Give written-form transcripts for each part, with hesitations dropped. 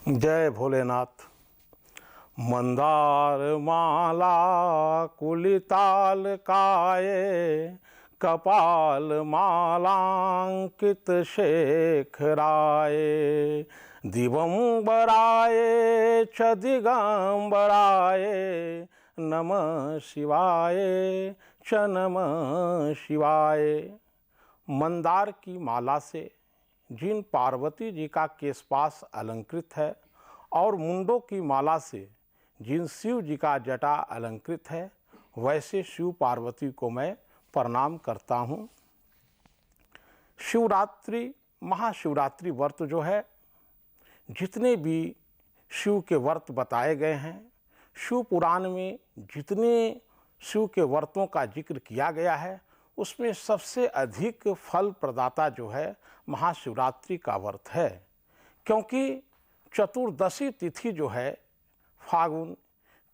जय भोलेनाथ। मंदार माला कुलिताल काये, कपाल मालांकित शेखराये, दिवंबराये च दिगंबराये, नमः शिवाय च नमः शिवाय। मंदार की माला से जिन पार्वती जी का केशपाश अलंकृत है और मुंडों की माला से जिन शिव जी का जटा अलंकृत है, वैसे शिव पार्वती को मैं प्रणाम करता हूँ। शिवरात्रि, महाशिवरात्रि व्रत जो है, जितने भी शिव के व्रत बताए गए हैं, शिव पुराण में जितने शिव के व्रतों का जिक्र किया गया है, उसमें सबसे अधिक फल प्रदाता जो है महाशिवरात्रि का व्रत है। क्योंकि चतुर्दशी तिथि जो है, फागुन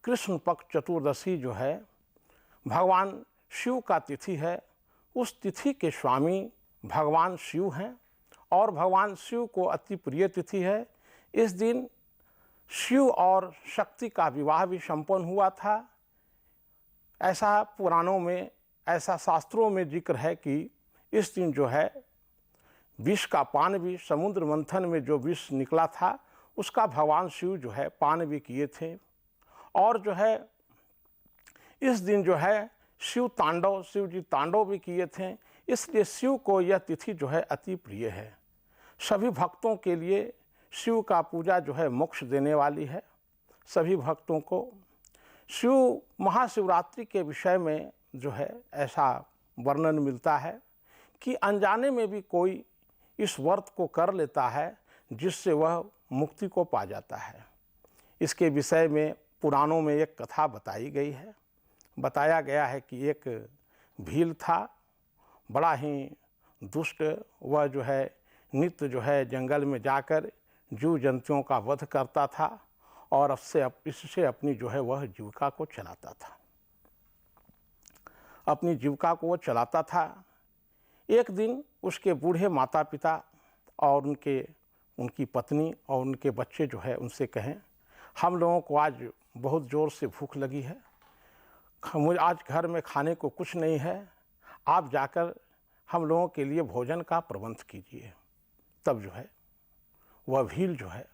कृष्ण पक्ष चतुर्दशी जो है, भगवान शिव का तिथि है। उस तिथि के स्वामी भगवान शिव हैं और भगवान शिव को अति प्रिय तिथि है। इस दिन शिव और शक्ति का विवाह भी संपन्न हुआ था। ऐसा पुराणों में, ऐसा शास्त्रों में जिक्र है कि इस दिन जो है विष का पान भी, समुद्र मंथन में जो विष निकला था उसका भगवान शिव जो है पान भी किए थे। और जो है इस दिन जो है शिव जी तांडव भी किए थे। इसलिए शिव को यह तिथि जो है अति प्रिय है। सभी भक्तों के लिए शिव का पूजा जो है मोक्ष देने वाली है। सभी भक्तों को शिव महाशिवरात्रि के विषय में जो है ऐसा वर्णन मिलता है कि अनजाने में भी कोई इस व्रत को कर लेता है, जिससे वह मुक्ति को पा जाता है। इसके विषय में पुराणों में एक कथा बताई गई है। बताया गया है कि एक भील था, बड़ा ही दुष्ट। वह जो है नित्य जो है जंगल में जाकर जीव जंतुओं का वध करता था और इससे अपनी जो है वह जीविका को चलाता था। अपनी जीविका को वो चलाता था। एक दिन उसके बूढ़े माता पिता और उनकी पत्नी और उनके बच्चे जो है उनसे कहें, हम लोगों को आज बहुत ज़ोर से भूख लगी है, मुझे आज घर में खाने को कुछ नहीं है, आप जाकर हम लोगों के लिए भोजन का प्रबंध कीजिए। तब जो है वह भील जो है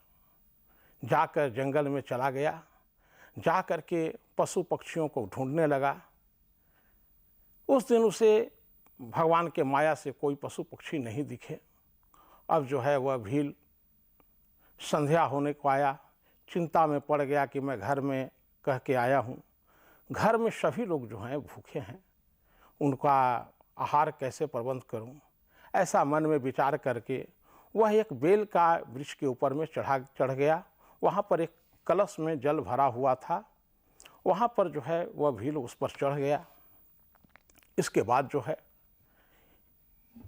जाकर जंगल में चला गया। जाकर के पशु पक्षियों को ढूंढने लगा। उस दिन उसे भगवान के माया से कोई पशु पक्षी नहीं दिखे। अब जो है वह भील संध्या होने को आया, चिंता में पड़ गया कि मैं घर में कह के आया हूँ, घर में सभी लोग जो हैं भूखे हैं, उनका आहार कैसे प्रबंध करूँ। ऐसा मन में विचार करके वह एक बेल का वृक्ष के ऊपर में चढ़ गया। वहाँ पर एक कलश में जल भरा हुआ था। वहाँ पर जो है वह भील उस पर चढ़ गया। इसके बाद जो है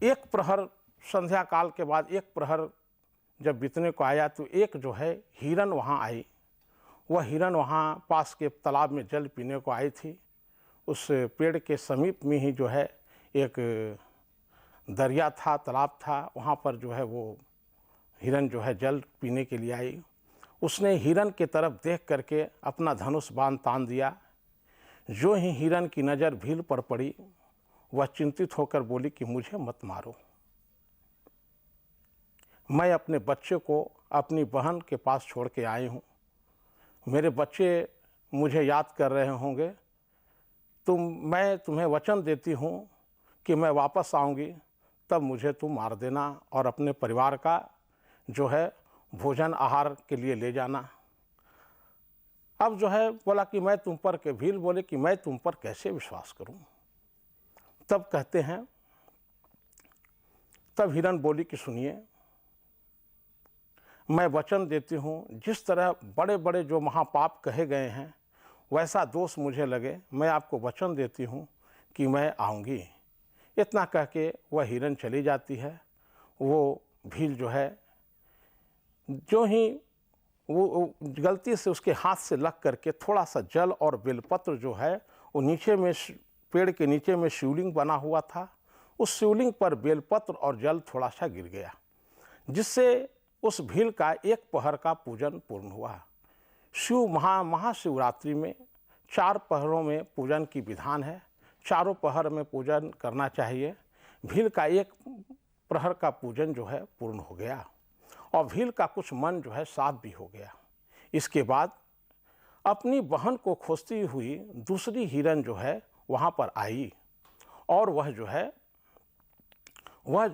एक प्रहर, संध्या काल के बाद एक प्रहर जब बीतने को आया तो एक जो है हिरन वहाँ आई। वह हिरन वहाँ पास के तालाब में जल पीने को आई थी। उस पेड़ के समीप में ही जो है एक दरिया था, तालाब था। वहाँ पर जो है वो हिरन जो है जल पीने के लिए आई। उसने हिरन की तरफ देख करके अपना धनुष बाण तान दिया। जो ही हिरन की नज़र भील पर पड़ी, वह चिंतित होकर बोली कि मुझे मत मारो, मैं अपने बच्चे को अपनी बहन के पास छोड़ के आई हूँ, मेरे बच्चे मुझे याद कर रहे होंगे, मैं तुम्हें वचन देती हूँ कि मैं वापस आऊँगी, तब मुझे तुम मार देना और अपने परिवार का जो है भोजन आहार के लिए ले जाना। अब जो है बोला कि मैं तुम पर, के भील बोले कि मैं तुम पर कैसे विश्वास करूं। तब कहते हैं, तब हिरन बोली कि सुनिए, मैं वचन देती हूं, जिस तरह बड़े बड़े जो महापाप कहे गए हैं वैसा दोष मुझे लगे, मैं आपको वचन देती हूं कि मैं आऊँगी। इतना कह के वह हिरन चली जाती है। वो भील जो है, जो ही वो गलती से उसके हाथ से लग करके थोड़ा सा जल और बेलपत्र जो है वो नीचे में, पेड़ के नीचे में शिवलिंग बना हुआ था, उस शिवलिंग पर बेलपत्र और जल थोड़ा सा गिर गया, जिससे उस भील का एक पहर का पूजन पूर्ण हुआ। शिव महाशिवरात्रि में 4 पहरों में पूजन की विधान है। चारों पहर में पूजन करना चाहिए। भील का एक प्रहर का पूजन जो है पूर्ण हो गया और भील का कुछ मन जो है साफ भी हो गया। इसके बाद अपनी बहन को खोजती हुई दूसरी हिरन जो है वहाँ पर आई और वह जो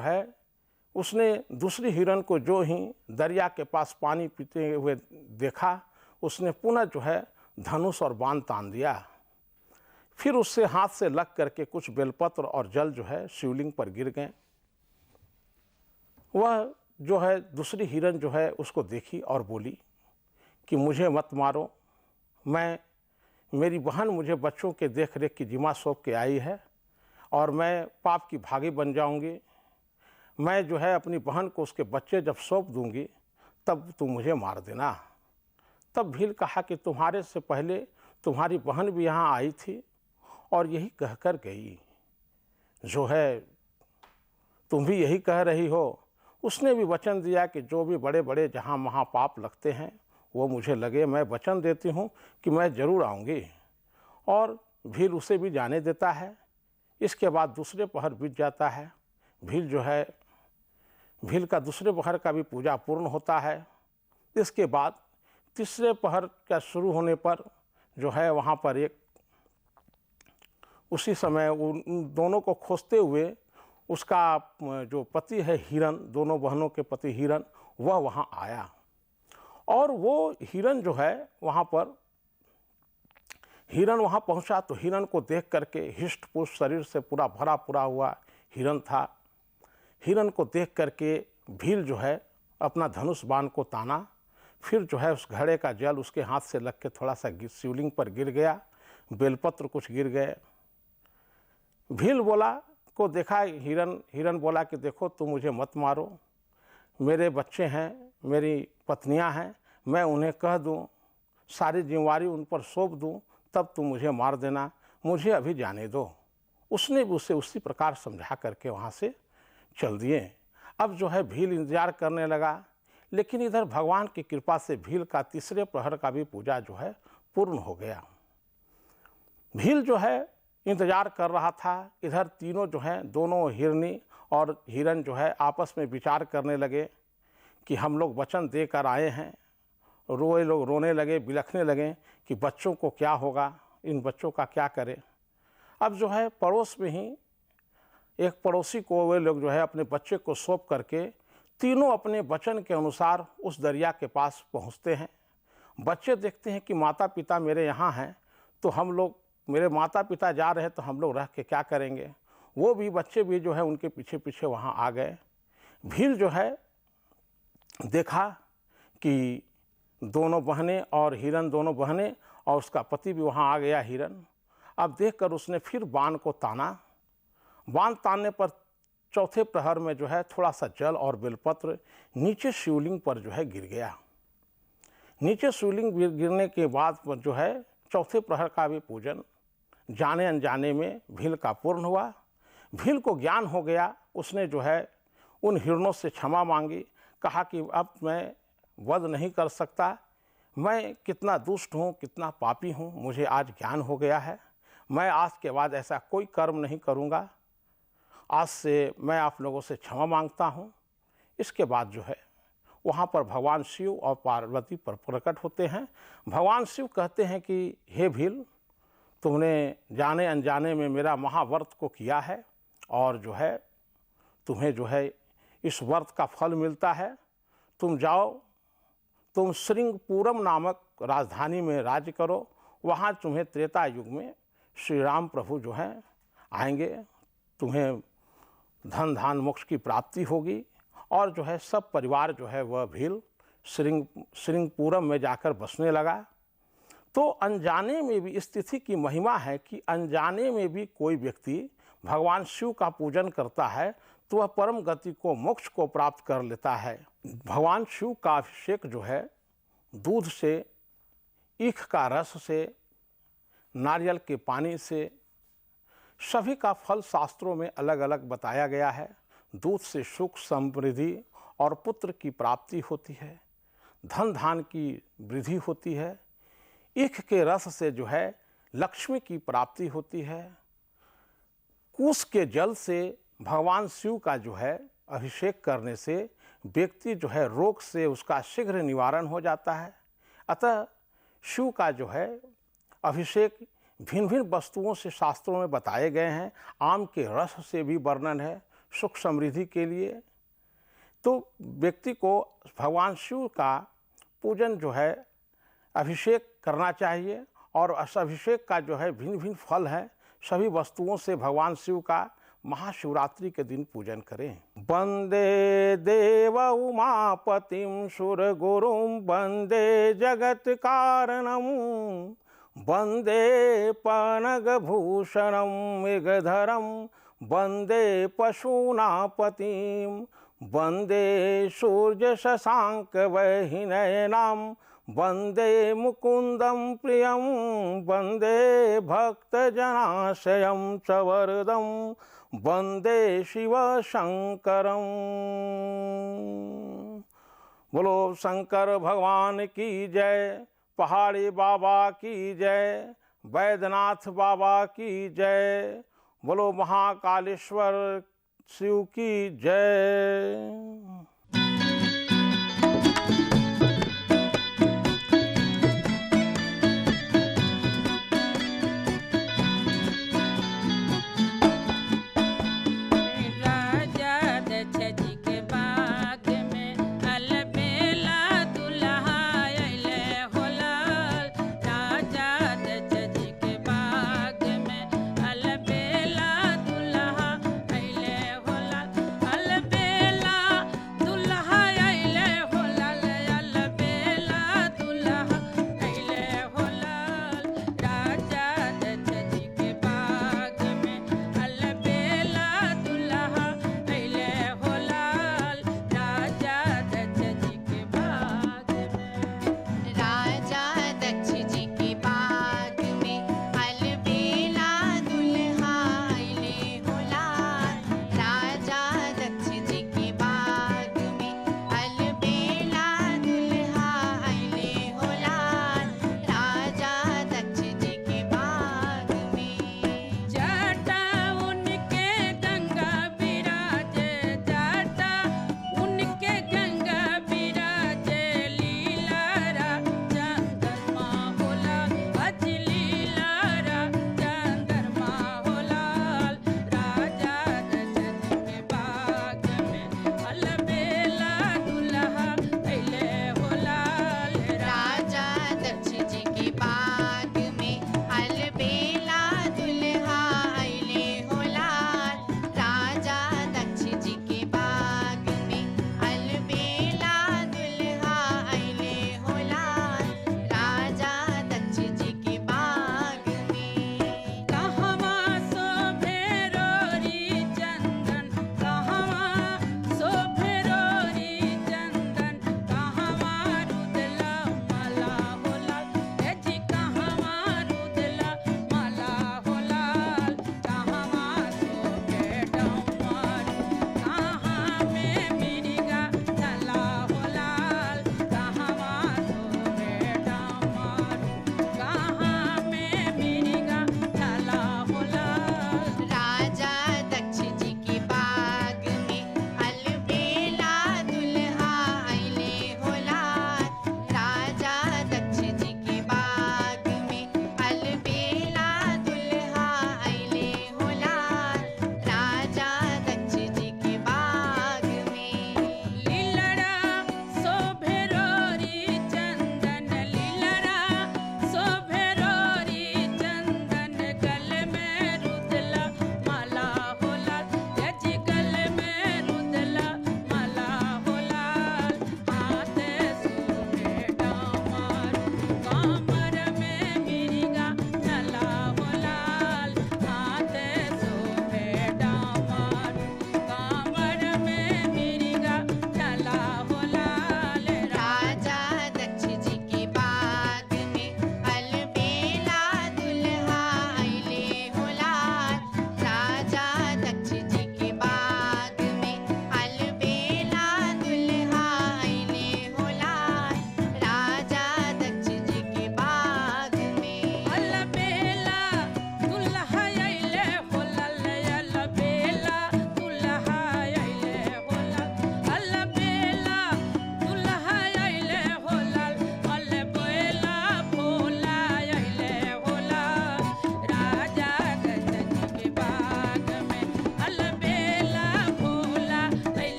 है उसने दूसरी हिरन को जो ही दरिया के पास पानी पीते हुए देखा, उसने पुनः जो है धनुष और बाण तान दिया। फिर उससे हाथ से लग करके कुछ बेलपत्र और जल जो है शिवलिंग पर गिर गए। वह जो है दूसरी हिरन जो है उसको देखी और बोली कि मुझे मत मारो, मेरी बहन मुझे बच्चों के देख रेख की जिम्मा सौंप के आई है और मैं पाप की भागी बन जाऊंगी। मैं जो है अपनी बहन को उसके बच्चे जब सौंप दूंगी तब तुम मुझे मार देना। तब भील कहा कि तुम्हारे से पहले तुम्हारी बहन भी यहाँ आई थी और यही कहकर गई, जो है तुम भी यही कह रही हो। उसने भी वचन दिया कि जो भी बड़े बड़े जहाँ महापाप लगते हैं वो मुझे लगे, मैं वचन देती हूँ कि मैं ज़रूर आऊँगी। और भील उसे भी जाने देता है। इसके बाद दूसरे पहर बीत जाता है। भील का दूसरे पहर का भी पूजा पूर्ण होता है। इसके बाद तीसरे पहर का शुरू होने पर जो है वहाँ पर एक उसी समय उन दोनों को खोजते हुए उसका जो पति है हिरन, दोनों बहनों के पति हिरन, वह वहाँ आया और वो हिरन जो है वहाँ पहुँचा तो हिरन को देख करके हिष्ट पुष्ट शरीर से पूरा भरा हुआ हिरन था। हिरन को देख करके भील जो है अपना धनुष बाण को ताना। फिर जो है उस घड़े का जल उसके हाथ से लग के थोड़ा सा शिवलिंग पर गिर गया, बेलपत्र कुछ गिर गए। भील को देखा हिरन बोला कि देखो तुम मुझे मत मारो, मेरे बच्चे हैं, मेरी पत्नियां हैं, मैं उन्हें कह दूं, सारी जिम्मेवारी उन पर सौंप दूं, तब तुम मुझे मार देना, मुझे अभी जाने दो। उसने भी उसे उसी प्रकार समझा करके वहाँ से चल दिए। अब जो है भील इंतजार करने लगा, लेकिन इधर भगवान की कृपा से भील का तीसरे प्रहर का भी पूजा जो है पूर्ण हो गया। भील जो है इंतजार कर रहा था। इधर तीनों जो हैं, दोनों हिरनी और हिरन जो है आपस में विचार करने लगे कि हम लोग वचन देकर आए हैं। लोग रोने लगे, बिलखने लगे कि बच्चों को क्या होगा, इन बच्चों का क्या करें। अब जो है पड़ोस में ही एक पड़ोसी को वे लोग जो है अपने बच्चे को सौंप करके तीनों अपने वचन के अनुसार उस दरिया के पास पहुंचते हैं। बच्चे देखते हैं कि माता पिता मेरे यहाँ हैं, तो मेरे माता पिता जा रहे हैं तो हम लोग रह के क्या करेंगे। वो भी बच्चे भी जो है उनके पीछे पीछे वहाँ आ गए। भील जो है देखा कि दोनों बहनें और हिरन, दोनों बहनें और उसका पति भी वहाँ आ गया हिरन। अब देखकर उसने फिर बाण को ताना। बाण तानने पर चौथे प्रहर में जो है थोड़ा सा जल और बेलपत्र नीचे शिवलिंग पर जो है गिर गया। नीचे शिवलिंग गिरने के बाद जो है चौथे प्रहर का भी पूजन जाने अनजाने में भील का पूर्ण हुआ। भील को ज्ञान हो गया। उसने जो है उन हिरणों से क्षमा मांगी, कहा कि अब मैं वध नहीं कर सकता, मैं कितना दुष्ट हूँ, कितना पापी हूँ, मुझे आज ज्ञान हो गया है, मैं आज के बाद ऐसा कोई कर्म नहीं करूँगा, आज से मैं आप लोगों से क्षमा मांगता हूँ। इसके बाद जो है वहाँ पर भगवान शिव और पार्वती पर प्रकट होते हैं। भगवान शिव कहते हैं कि हे भील, तुमने जाने अनजाने में मेरा महाव्रत को किया है और जो है तुम्हें जो है इस व्रत का फल मिलता है। तुम जाओ, तुम श्रृंगपुरम नामक राजधानी में राज्य करो, वहाँ तुम्हें त्रेता युग में श्री राम प्रभु जो हैं आएंगे, तुम्हें धन धान मोक्ष की प्राप्ति होगी। और जो है सब परिवार जो है वह भील श्रृंगपुरम में जाकर बसने लगा। तो अनजाने में भी इस तिथि की महिमा है कि अनजाने में भी कोई व्यक्ति भगवान शिव का पूजन करता है तो वह परम गति को, मोक्ष को प्राप्त कर लेता है। भगवान शिव का अभिषेक जो है दूध से, ईख का रस से, नारियल के पानी से, सभी का फल शास्त्रों में अलग अलग बताया गया है। दूध से सुख, समृद्धि और पुत्र की प्राप्ति होती है, धन धान की वृद्धि होती है, ईख के रस से जो है लक्ष्मी की प्राप्ति होती है। कुश के जल से भगवान शिव का जो है अभिषेक करने से व्यक्ति जो है रोग से उसका शीघ्र निवारण हो जाता है। अतः शिव का जो है अभिषेक भिन्न भिन्न वस्तुओं से शास्त्रों में बताए गए हैं। आम के रस से भी वर्णन है सुख समृद्धि के लिए। तो व्यक्ति को भगवान शिव का पूजन जो है अभिषेक करना चाहिए और इस अभिषेक का जो है भिन्न भिन्न फल है। सभी वस्तुओं से भगवान शिव का महाशिवरात्रि के दिन पूजन करें। वंदे देव उमापतिम सुर गुरुम वंदे जगत कारणम वंदे पनग भूषणम मृगधरम वंदे पशूनापतिम वंदे सूर्य शशांक वहिनयनाम वंदे मुकुंदम प्रियम वंदे भक्तजनाशयम च वरदम वंदे शिव शंकरम। बोलो शंकर भगवान की जय, पहाड़ी बाबा की जय, वैद्यनाथ बाबा की जय, बोलो महाकालेश्वर शिव की जय।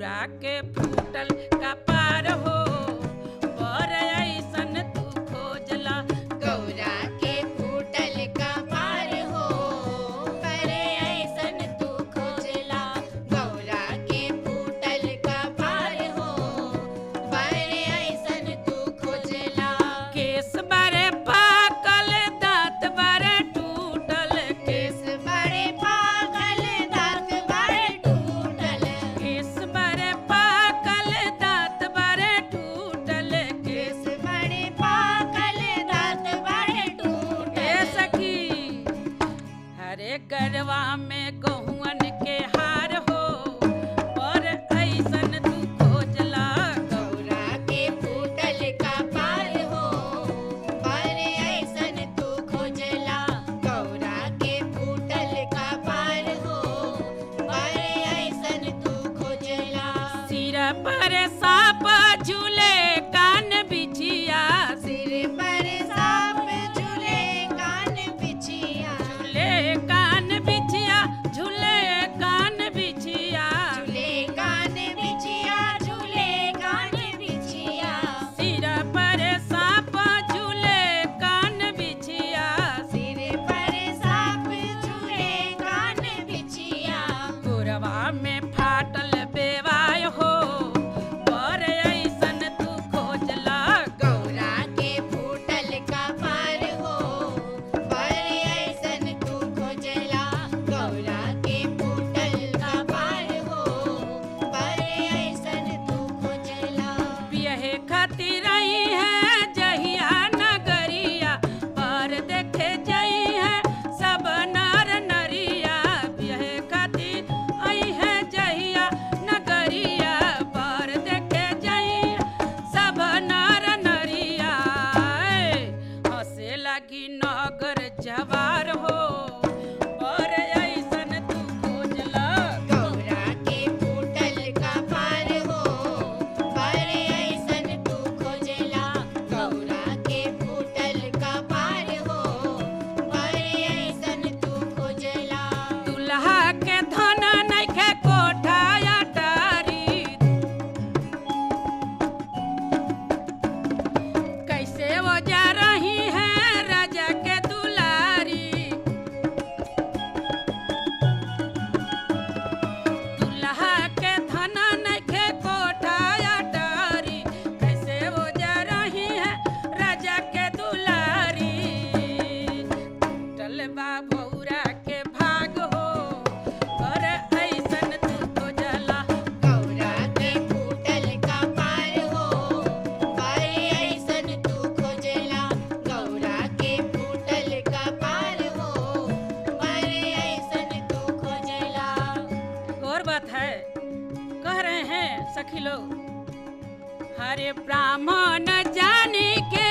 गौरा के फूटल कपार हो बर ऐसन तू खोजला। गौरा के फूटल कपार हो बर ऐसन तू खोजला। गौरा के फूटल कपार हो बर ऐसन तू खोजला। केस बड़े पाकल दांत बड़े टूटल। केस बड़े पागल दांत बड़े टूटल। केस बड़े पाकल दांत बड़े टूटल। केस बड़े पागल दांत बड़े टूटल। ए सखी हरे गरवा में गहुअन के हार हो और ऐसन तू खोजला। गौरा के फूटल कपार हो बर ऐसन तू खोजला। गौरा के फूटल कपार हो बर ऐसन तू खोजला। सिर पर सांप झूले कान बिछिया। सिर पर सांप झूले कान बिछिया। झूले कान बिछिया झूले कान बिछिया। झूले कान बिछिया। झूले कान बिछिया। सिर पर सांप झूले कान बिछिया। सिर पर सांप झूले कान बिछिया। गोरवा में फाटल बेवाय हो बर ऐसन तू खोजला। गौरा के फूटल कपार हो बर ऐसन तू खोजला। गौरा के फूटल कपार हो बर ऐसन तू खोजला। बियहे खातिर आई है जहिया नगरिया पर देखे जई है सब नर नरिया। बियहे खातिर आई है जहिया नगरिया पर देखे जई सब नर नरिया। हंसे लगी नगर जवार हो पर ऐसन तू खोजला। गौरा के फूटल कपार हो बर ऐसन तू खोजला। गौरा के फूटल कपार हो बर ऐसन तू खोजला। दुल्हा के धन नइखे कोठा अटारी। कैसे वो जा रही है राजा के दुलारी। दुल्हा के धन नइखे कोठा अटारी। कैसे वो जा रही है राजा के दुलारी। टूटल बा भौरा के भाग हो पर ऐसन तू खोजला। गौरा के फूटल कपार हो बर ऐसन तू खोजला। गौरा के फूटल कपार हो बर ऐसन तू खोजला। और बात है कह रहे हैं सखी लोग हरे ब्राह्मण जाने के